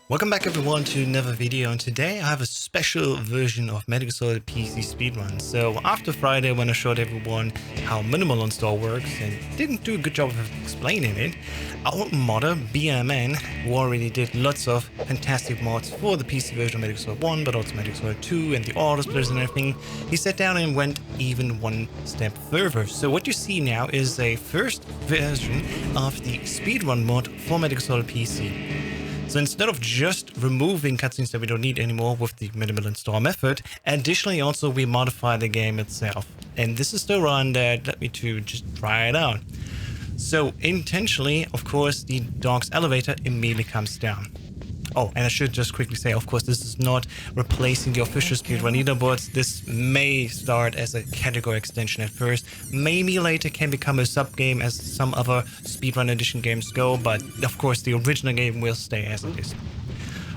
Welcome back everyone to another video, and today I have a special version of Metal Gear Solid PC Speedrun. So after Friday, when I showed everyone how minimal install works and didn't do a good job of explaining it, our modder BMN, who already did lots of fantastic mods for the PC version of Metal Gear Solid 1 but also Metal Gear Solid 2 and the auto splitters and everything, he sat down and went even one step further. So what you see now is a first version of the Speedrun mod for Metal Gear Solid PC. So instead of just removing cutscenes that we don't need anymore with the minimal install method, additionally also we modify the game itself. And this is the run that led me to just try it out. So intentionally, of course, the dog's elevator immediately comes down. Oh, and I should just quickly say, of course, this is not replacing the official speedrun leaderboards. This may start as a category extension at first. Maybe later can become a sub-game as some other speedrun edition games go, but of course the original game will stay as it is.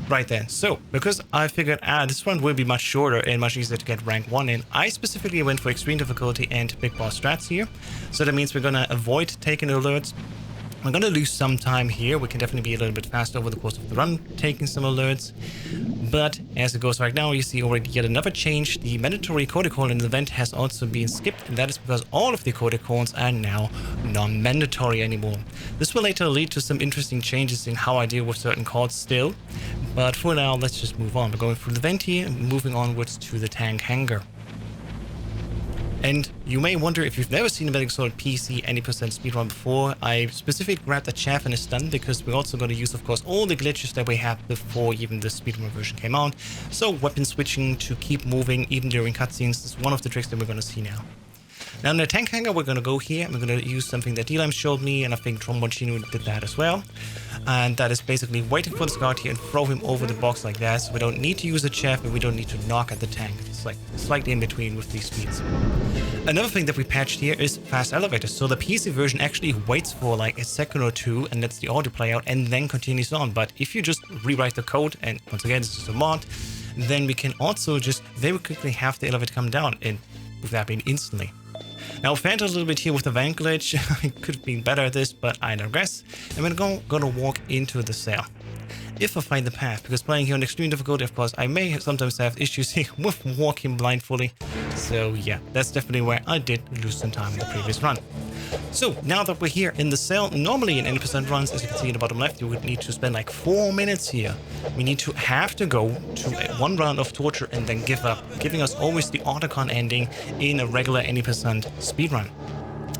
Right then, so because I figured this one will be much shorter and much easier to get rank 1 in, I specifically went for extreme difficulty and big boss strats here. So that means we're gonna avoid taking alerts. We're going to lose some time here. We can definitely be a little bit faster over the course of the run, taking some alerts. But as it goes right now, you see already yet another change. The mandatory codicon in the event has also been skipped, and that is because all of the codicons are now non-mandatory anymore. This will later lead to some interesting changes in how I deal with certain calls still. But for now, let's just move on. We're going through the vent here and moving onwards to the tank hangar. And you may wonder, if you've never seen a Metal Gear Solid PC any % speedrun before, I specifically grabbed a chaff and a stun because we're also going to use, of course, all the glitches that we had before even the speedrun version came out. So weapon switching to keep moving even during cutscenes is one of the tricks that we're going to see now. Now in the tank hangar, we're going to go here and we're going to use something that D-Lime showed me, and I think Tromboncino did that as well. And that is basically waiting for the scout here and throw him over the box like that, so we don't need to use a chaff and we don't need to knock at the tank. It's like slightly in between with these speeds. Another thing that we patched here is fast elevators. So the PC version actually waits for like a second or two and lets the audio play out and then continues on. But if you just rewrite the code, and once again this is a mod, then we can also just very quickly have the elevator come down, and with that being instantly. Now, I failed a little bit here with the van glitch. I could have been better at this, but I digress. And we're gonna walk into the cell. If I find the path, because playing here on extreme difficulty, of course, I may sometimes have issues here with walking blindfoldly. So yeah, that's definitely where I did lose some time in the previous run. So now that we're here in the cell, normally in any % runs, as you can see in the bottom left, you would need to spend like 4 minutes here. We need to have to go to one round of torture and then give up, giving us always the autocon ending in a regular any % speedrun.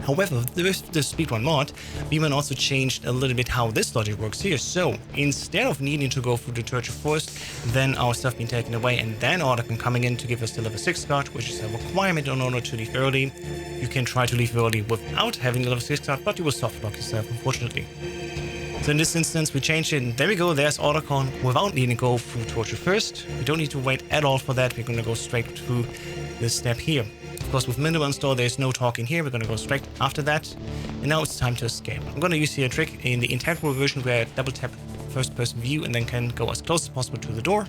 However, with the speedrun mod, BMN also changed a little bit how this logic works here. So instead of needing to go through the torture first, then our stuff being taken away, and then autocon coming in to give us the level 6 card, which is a requirement in order to leave early. You can try to leave early without having the level 6 card, but you will soft lock yourself, unfortunately. So in this instance, we changed it, and there we go, there's autocon without needing to go through torture first. We don't need to wait at all for that. We're going to go straight through this step here. Of course, with minimal install, there's no talking here. We're going to go straight after that. And now it's time to escape. I'm going to use here a trick in the integral version where I double tap first person view and then can go as close as possible to the door.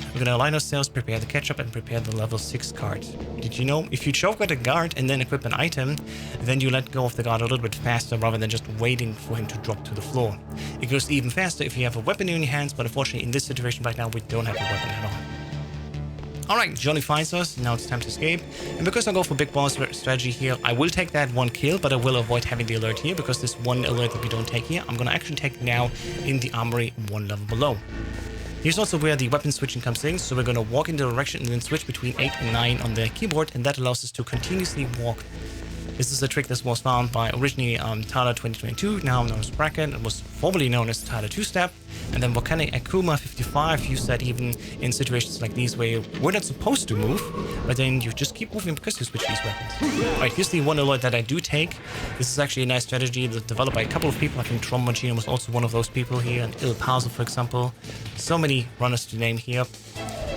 We're going to align ourselves, prepare the ketchup, and prepare the level 6 card. Did you know, if you choke at a guard and then equip an item, then you let go of the guard a little bit faster rather than just waiting for him to drop to the floor. It goes even faster if you have a weapon in your hands, but unfortunately in this situation right now, we don't have a weapon at all. Alright, Johnny finds us, now it's time to escape. And because I go for big boss strategy here, I will take that one kill, but I will avoid having the alert here, because this one alert that we don't take here, I'm gonna actually take now in the armory one level below. Here's also where the weapon switching comes in, so we're gonna walk in the direction and then switch between 8 and 9 on the keyboard, and that allows us to continuously walk. This is a trick that was found by originally Tyler 2022, now known as Bracken. It was formerly known as Tyler 2-Step. And then Volcanic Akuma 55 used that even in situations like these where we're not supposed to move, but then you just keep moving because you switch these weapons. Alright, here's the one alert that I do take. This is actually a nice strategy that's developed by a couple of people. I think Tromboncino was also one of those people here, and Il Pauso, for example. So many runners to name here.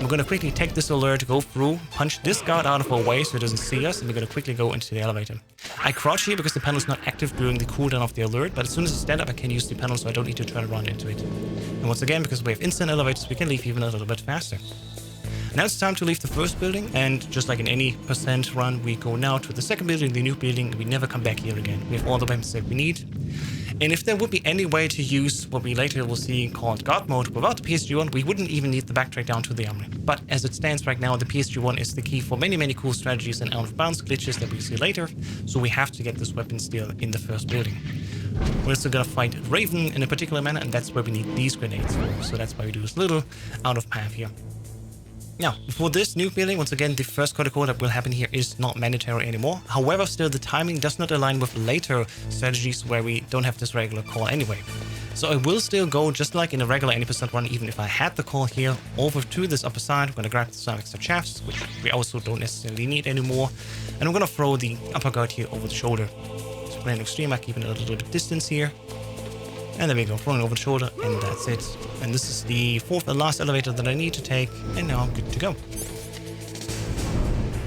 We're going to quickly take this alert, go through, punch this guard out of our way so it doesn't see us, and we're going to quickly go into the elevator. I crouch here because the panel is not active during the cooldown of the alert, but as soon as I stand up, I can use the panel so I don't need to turn around into it. And once again, because we have instant elevators, we can leave even a little bit faster. Now it's time to leave the first building, and just like in any % run, we go now to the second building, the new building, and we never come back here again. We have all the weapons that we need. And if there would be any way to use what we later will see called God mode without the PSG-1, we wouldn't even need the backtrack down to the armory. But as it stands right now, the PSG-1 is the key for many, many cool strategies and out-of-bounds glitches that we see later, so we have to get this weapon still in the first building. We're also gonna fight Raven in a particular manner, and that's where we need these grenades for, so that's why we do this little out-of-path here. Now, for this new building, once again, the first protocol that will happen here is not mandatory anymore. However, still the timing does not align with later strategies where we don't have this regular call anyway. So I will still go just like in a regular any % run, even if I had the call here, over to this upper side. I'm going to grab some extra shafts, which we also don't necessarily need anymore. And I'm going to throw the upper guard here over the shoulder. So playing extreme, I'm keeping it a little bit distance here. And there we go, throwing over the shoulder, and that's it. And this is the fourth and last elevator that I need to take, and now I'm good to go.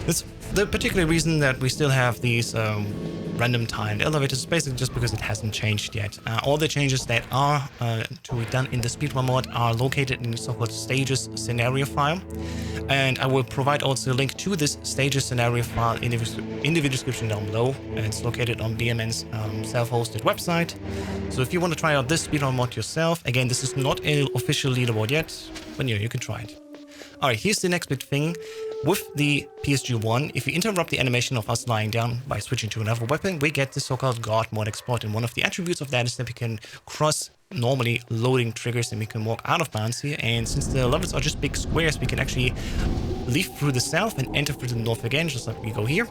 It's the particular reason that we still have these random timed elevators is basically just because it hasn't changed yet. All the changes that are to be done in the speedrun mod are located in the so-called stages scenario file. And I will provide also a link to this stages scenario file in the video description down below. It's located on BMN's self-hosted website. So if you want to try out this speedrun mod yourself, again, this is not an official leaderboard yet, but yeah, you can try it. Alright, here's the next big thing. With the PSG-1, if we interrupt the animation of us lying down by switching to another weapon, we get the so-called God mode exploit. And one of the attributes of that is that we can cross normally loading triggers and we can walk out of bounds here. And since the levels are just big squares, we can actually leave through the south and enter through the north again, just like we go here.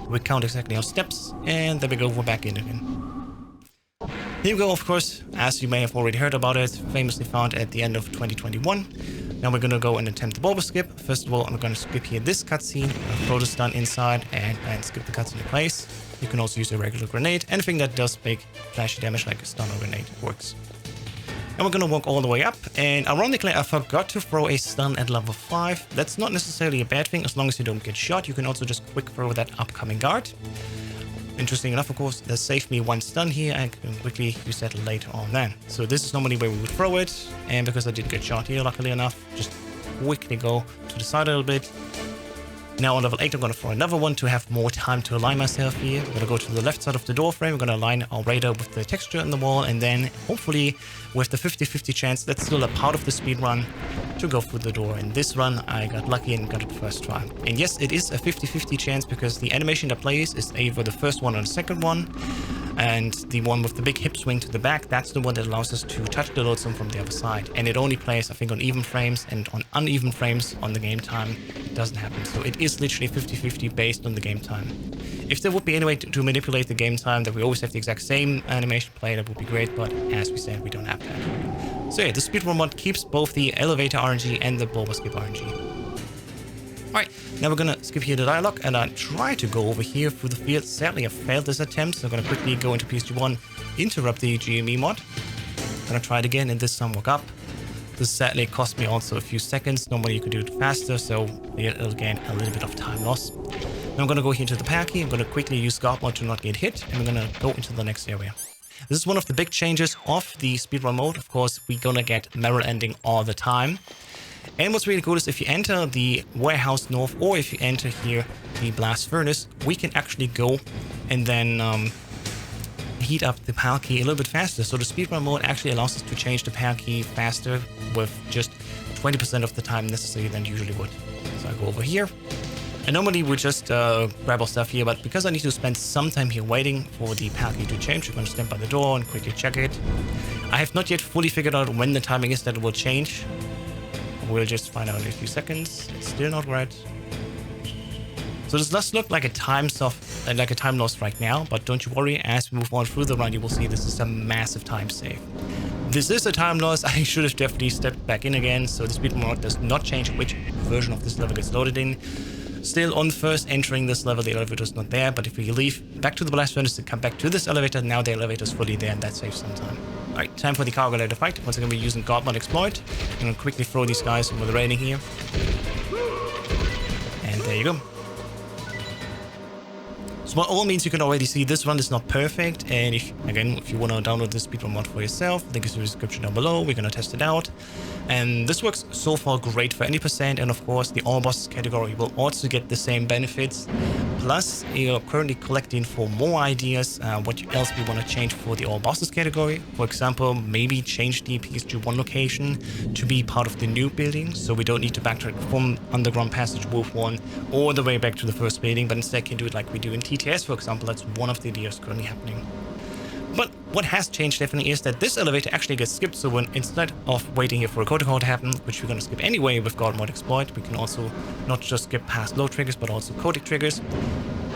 We count exactly our steps, and then we go, we're back in again. Here we go, of course, as you may have already heard about it, famously found at the end of 2021. Now we're going to go and attempt the bobber skip. First of all, I'm going to skip here this cutscene, throw the stun inside, and skip the cutscene in place. You can also use a regular grenade. Anything that does big flashy damage like a stun or grenade works. And we're going to walk all the way up. And ironically, I forgot to throw a stun at level 5. That's not necessarily a bad thing as long as you don't get shot. You can also just quick throw that upcoming guard. Interesting enough, of course, that saved me one stun here. I can quickly use that later on then. So this is normally where we would throw it. And because I did get shot here, luckily enough, just quickly go to the side a little bit. Now on level 8, I'm going to throw another one to have more time to align myself here. I'm going to go to the left side of the door frame. We're going to align our radar with the texture in the wall. And then hopefully with the 50-50 chance, that's still a part of the speed run, to go through the door. In this run, I got lucky and got it first try. And yes, it is a 50-50 chance because the animation that plays is either the first one or the second one. And the one with the big hip swing to the back, that's the one that allows us to touch the load zone from the other side. And it only plays, I think, on even frames, and on uneven frames on the game time, it doesn't happen. So it is literally 50-50 based on the game time. If there would be any way to manipulate the game time, that we always have the exact same animation play, that would be great, but as we said, we don't have that. So yeah, the speedrun mod keeps both the elevator RNG and the bobber skip RNG. Alright, now we're gonna skip here the dialogue, and I try to go over here through the field. Sadly, I failed this attempt, so I'm gonna quickly go into PSG-1, interrupt the GME mod. Gonna try it again, and this time walk up. This sadly cost me also a few seconds. Normally you could do it faster, so it'll gain a little bit of time loss. Now I'm gonna go here into the pack here. I'm gonna quickly use God mode to not get hit, and we're gonna go into the next area. This is one of the big changes of the speedrun mode. Of course, we're gonna get barrel ending all the time. And what's really cool is if you enter the warehouse north, or if you enter here the blast furnace, we can actually go and then heat up the power key a little bit faster. So the speedrun mode actually allows us to change the power key faster with just 20% of the time necessary than usually would. So I go over here. And normally we just grab our stuff here, but because I need to spend some time here waiting for the power key to change, we're going to stand by the door and quickly check it. I have not yet fully figured out when the timing is that it will change. We'll just find out in a few seconds. It's still not right. So this does look like a time loss right now, but don't you worry, as we move on through the run, you will see this is a massive time save. This is a time loss. I should have definitely stepped back in again, so the speedrun mode does not change which version of this level gets loaded in. Still, on first entering this level, the elevator is not there, but if we leave back to the blast furnace to come back to this elevator, now the elevator is fully there, and that saves some time. Alright, time for the cargo ladder fight. Once again, we're using God mod exploit. I'm gonna quickly throw these guys over the railing here. And there you go. So by all means, you can already see this run is not perfect. And if you want to download this speedrun mod for yourself, link is in the description down below. We're gonna test it out. And this works so far great for any percent, and of course the all bosses category will also get the same benefits. Plus, you're currently collecting for more ideas what else we want to change for the all bosses category. For example, maybe change the PS1 location to be part of the new building, so we don't need to backtrack from Underground Passage Wolf 1 all the way back to the first building, but instead can do it like we do in TTS, for example. That's one of the ideas currently happening. But what has changed definitely is that this elevator actually gets skipped, so when instead of waiting here for a code call to happen, which we're going to skip anyway with God Mod Exploit, we can also not just skip past load triggers, but also codec triggers.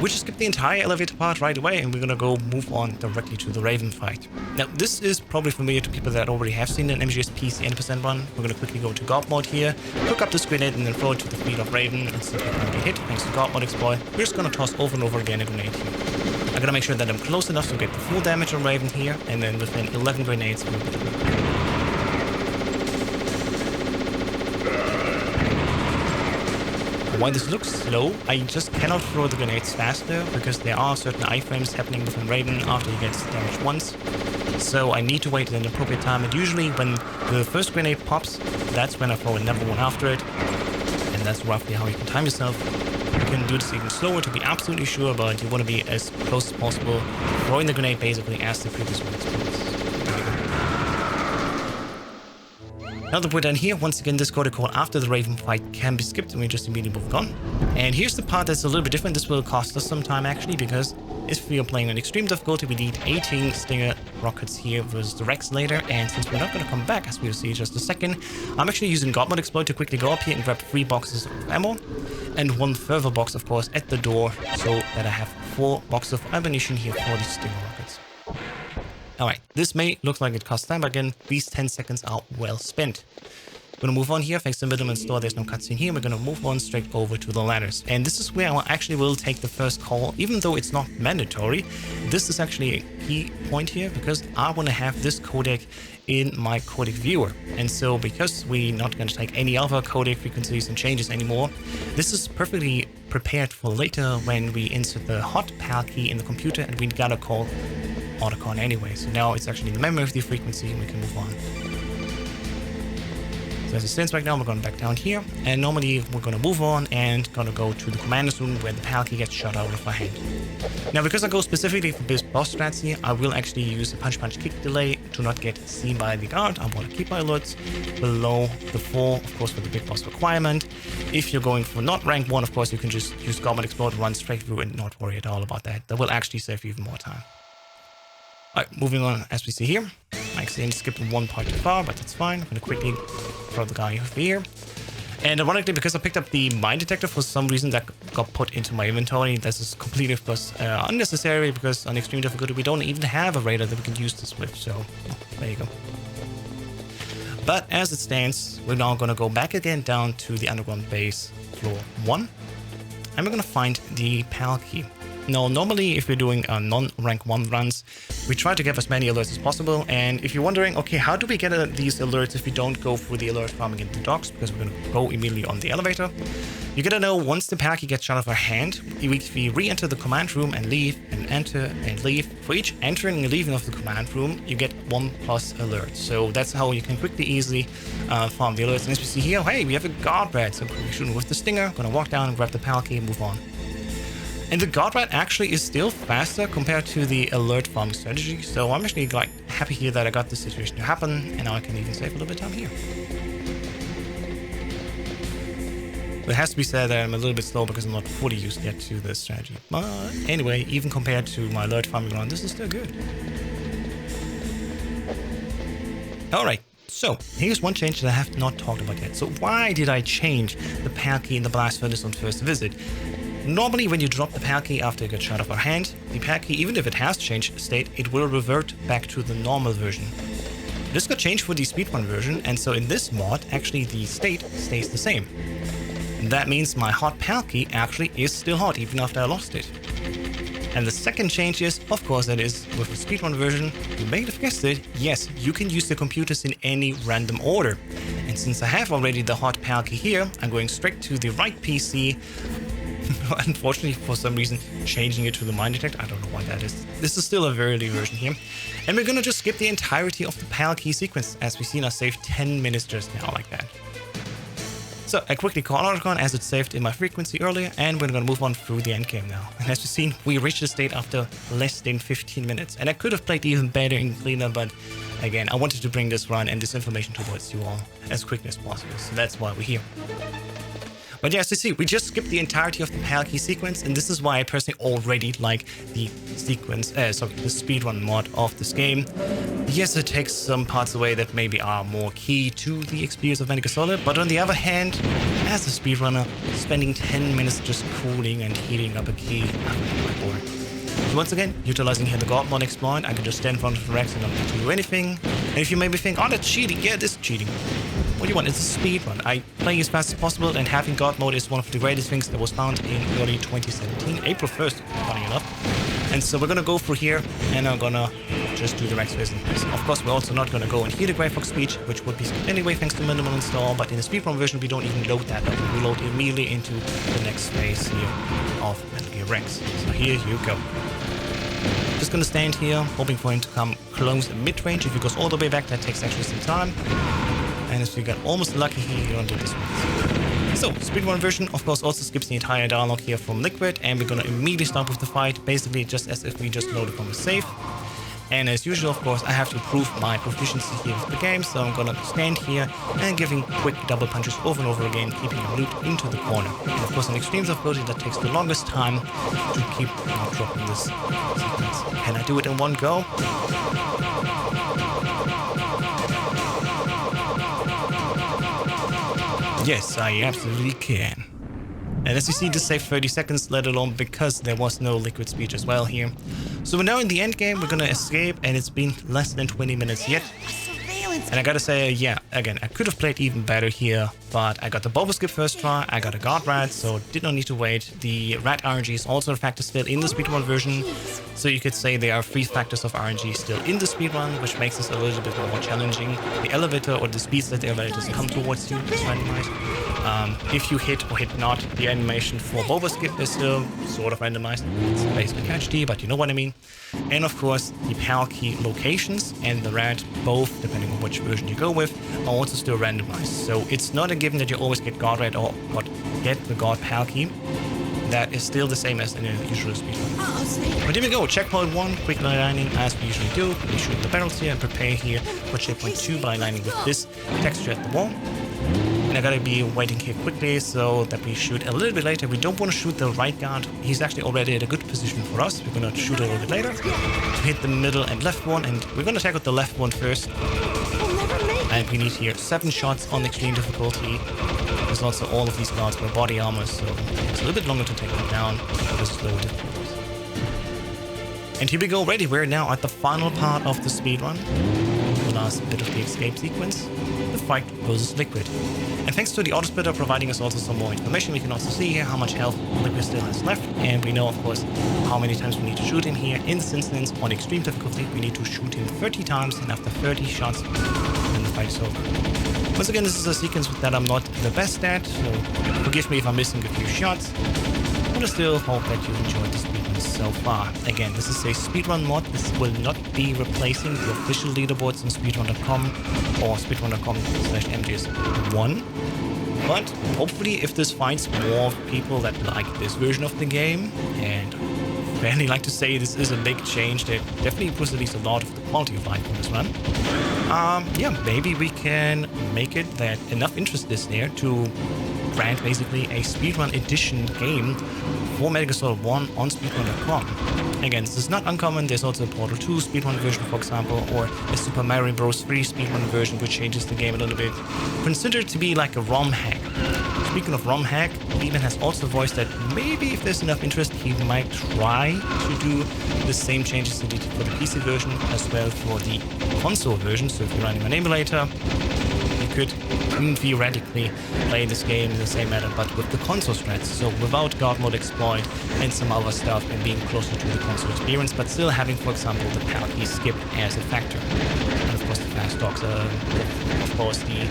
We just skip the entire elevator part right away, and we're going to go move on directly to the Raven fight. Now, this is probably familiar to people that already have seen an MGS PC N% run. We're going to quickly go to God Mode here, hook up this grenade, and then throw it to the feet of Raven, and see if we can get hit thanks to God Mod Exploit. We're just going to toss over and over again a grenade here. I gotta make sure that I'm close enough to get the full damage on Raven here, and then within 11 grenades we'll get it. While this looks slow, I just cannot throw the grenades faster because there are certain iframes happening within Raven after he gets damaged once. So I need to wait at an appropriate time, and usually when the first grenade pops, that's when I throw another one after it. And that's roughly how you can time yourself. You can do this even slower to be absolutely sure, but you want to be as close as possible, throwing the grenade basically as the previous one explodes. Now that we're done here, once again this code call after the Raven fight can be skipped, and we just immediately move on. And here's the part that's a little bit different. This will cost us some time actually, because if we are playing on extreme difficulty, we need 18 Stinger rockets here versus the Rex later, and since we're not going to come back, as we'll see in just a second, I'm actually using God Mod Exploit to quickly go up here and grab 3 boxes of ammo, and 1 further box, of course, at the door, so that I have 4 boxes of ammunition here for the Stinger rockets. Alright, this may look like it costs time, but again, these 10 seconds are well spent. We're gonna move on here, thanks to Middleman Store, there's no cutscene here, we're gonna move on straight over to the ladders. And this is where I actually will take the first call, even though it's not mandatory. This is actually a key point here, because I wanna have this codec in my codec viewer. And so because we're not gonna take any other codec frequencies and changes anymore, this is perfectly prepared for later when we insert the hot PAL key in the computer and we gotta call Autocon anyway. So now it's actually in the memory of the frequency and we can move on. So as it stands right now, we're going back down here, and normally we're going to move on and going to go to the commander's room where the PAL key gets shot out of our hand. Now, because I go specifically for this boss strats here, I will actually use a punch kick delay to not get seen by the guard. I want to keep my alerts below the 4, of course, for the big boss requirement. If you're going for not rank 1, of course, you can just use God Mod Exploit, run straight through and not worry at all about that. That will actually save you even more time. Alright, moving on as we see here. I accidentally skipped one part too far, but that's fine. I'm going to quickly throw the guy over here. And ironically, because I picked up the mine detector for some reason that got put into my inventory, this is completely unnecessary because on extreme difficulty we don't even have a radar that we can use this with. So, there you go. But as it stands, we're now going to go back again down to the underground base floor 1. And we're going to find the PAL key. Now, normally if we're doing non-rank 1 runs, we try to get as many alerts as possible. And if you're wondering, okay, how do we get these alerts if we don't go through the alert farming in the docks? Because we're going to go immediately on the elevator. You gotta know, once the PAL key gets shot off our hand, if we re-enter the command room and leave, and enter and leave, for each entering and leaving of the command room, you get 1+ alert. So that's how you can quickly, easily farm the alerts. And as we see here, hey, we have a guard rat. So we're shooting with the stinger, gonna walk down and grab the PAL key and move on. And the guard rat actually is still faster compared to the alert farming strategy, so I'm actually like happy here that I got this situation to happen, and now I can even save a little bit of time here. But it has to be said that I'm a little bit slow because I'm not fully used yet to this strategy. But anyway, even compared to my alert farming run, this is still good. Alright, so here's one change that I have not talked about yet. So why did I change the PAL key in the blast furnace on first visit? Normally, when you drop the PAL key after it gets shot off our hand, the PAL key, even if it has changed state, it will revert back to the normal version. This got changed for the Speedrun version, and so in this mod, actually the state stays the same. And that means my hot PAL key actually is still hot, even after I lost it. And the second change is, of course, that is with the Speedrun version, you may have guessed it, yes, you can use the computers in any random order. And since I have already the hot PAL key here, I'm going straight to the right PC Unfortunately, for some reason, changing it to the mine detect. I don't know why that is. This is still a very early version here. And we're gonna just skip the entirety of the PAL key sequence, as we've seen us save 10 minutes just now like that. So I quickly call Autocon as it's saved in my frequency earlier, and we're gonna move on through the endgame now. And as you've seen, we reached the state after less than 15 minutes. And I could have played even better and cleaner, but again, I wanted to bring this run and this information towards you all as quickly as possible. So that's why we're here. But yeah, as you see, we just skipped the entirety of the PAL key sequence, and this is why I personally already like the sequence, the speedrun mod of this game. Yes, it takes some parts away that maybe are more key to the experience of Metal Gear Solid, but on the other hand, as a speedrunner, spending 10 minutes just cooling and heating up a key, I'm quite bored. So once again, utilizing here the God mod exploit, I can just stand in front of the racks and not need to do anything. And if you maybe think, oh, that's cheating, yeah, this is cheating. What do you want? It's a speed run. I play as fast as possible, and having God mode is one of the greatest things that was found in early 2017, April 1st, funny enough. And so we're gonna go through here, and I'm gonna just do the Rex Vision. Of course, we're also not gonna go and hear the Grey Fox speech, which would be skipped anyway thanks to minimal install, but in the speedrun version, we don't even load that up. We load immediately into the next phase here of Metal Gear Rex. So here you go. Just gonna stand here, hoping for him to come close mid-range. If he goes all the way back, that takes actually some time. And as we got almost lucky here, you don't do this one. So, speedrun version, of course, also skips the entire dialogue here from Liquid, and we're gonna immediately start with the fight, basically just as if we just loaded from a save. And as usual, of course, I have to prove my proficiency here with the game, so I'm gonna stand here and giving quick double punches over and over again, keeping him looped into the corner. And of course, on extreme difficulty, that takes the longest time to keep not dropping this sequence. Can I do it in one go? Yes, I absolutely can. And as you see, this saved 30 seconds, let alone because there was no Liquid speech as well here. So we're now in the end game, we're gonna escape, and it's been less than 20 minutes yet. And I gotta say, yeah, again, I could have played even better here, but I got the bubble skip first try, I got a guard rat, so did not need to wait. The rat RNG is also a factor still in the speedrun version, so you could say there are 3 factors of RNG still in the speedrun, which makes this a little bit more challenging. The elevator or the speeds that the elevators come towards you is randomized. If you hit or hit not, the animation for bubble skip is still sort of randomized. It's basically HD, but you know what I mean. And of course, the PAL key locations and the rat, both, depending on which version you go with, are also still randomized. So it's not a given that you always get guard rat or get the guard PAL key. That is still the same as in a usual speedrun. But here we go, checkpoint 1, quick lining as we usually do. We shoot the barrels here and prepare here for checkpoint 2 by lining with this texture at the wall. And I gotta be waiting here quickly so that we shoot a little bit later. We don't want to shoot the right guard. He's actually already at a good position for us. We're gonna shoot a little bit later to hit the middle and left one, and we're gonna tackle the left one first. And we need here 7 shots on extreme difficulty. There's also all of these guards with body armor, so it's a little bit longer to take them down for the slow difficulties. And here we go, ready. We're now at the final part of the speedrun. The last bit of the escape sequence. The fight versus Liquid. And thanks to the auto-splitter providing us also some more information, we can also see here how much health Liquid still has left, and we know of course how many times we need to shoot him here. In this instance, on extreme difficulty, we need to shoot him 30 times, and after 30 shots, then the fight is over. Once again, this is a sequence that I'm not the best at, so forgive me if I'm missing a few shots, but I still hope that you enjoyed the speedrun so far. Again, this is a speedrun mod. This will not be replacing the official leaderboards on speedrun.com or speedrun.com/mgs1. But hopefully, if this finds more people that like this version of the game, and fairly like to say this is a big change that definitely improves at least a lot of the quality of life on this run, yeah, maybe we can make it that enough interest is there to grant basically a speedrun edition game for Metal Gear Solid 1 on speedrun.com. Again, this is not uncommon. There's also a Portal 2 speedrun version, for example, or a Super Mario Bros. 3 speedrun version, which changes the game a little bit. Considered to be like a ROM hack. Speaking of ROM hack, Lehman has also voiced that maybe if there's enough interest, he might try to do the same changes he did for the PC version as well for the console version. So if you're running an emulator, you could theoretically play this game in the same manner, but with the console strats. So without God mode exploit and some other stuff, and being closer to the console experience, but still having, for example, the penalty skip as a factor. And of course the fast talks, of course the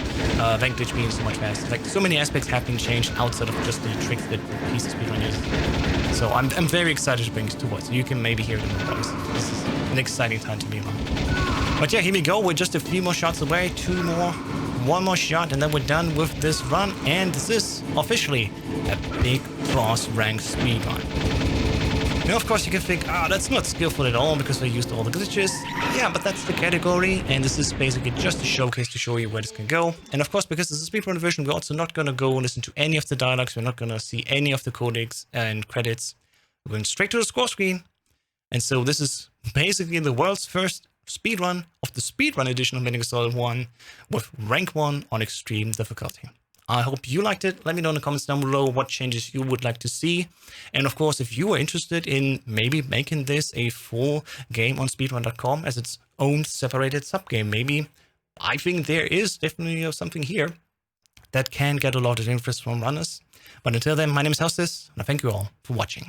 rank glitch being so much faster. Like, so many aspects have been changed outside of just the tricks that PC Speedrun uses. So I'm very excited to bring it towards. You can maybe hear it in my voice. This is an exciting time to be around. But yeah, here we go. We're just a few more shots away. 2 more. 1 more shot, and then we're done with this run. And this is officially a big boss rank speedrun. Now, of course, you can think, that's not skillful at all because I used all the glitches. Yeah, but that's the category, and this is basically just a showcase to show you where this can go. And of course, because this is a speedrun version, we're also not going to go listen to any of the dialogues. We're not going to see any of the codecs and credits. We're going straight to the score screen. And so this is basically the world's first speedrun of the speedrun edition of Metal Gear Solid 1 with rank 1 on extreme difficulty. I hope you liked it. Let me know in the comments down below what changes you would like to see. And of course, if you are interested in maybe making this a full game on speedrun.com as its own separated subgame, maybe I think there is definitely something here that can get a lot of interest from runners. But until then, my name is Hostis, and I thank you all for watching.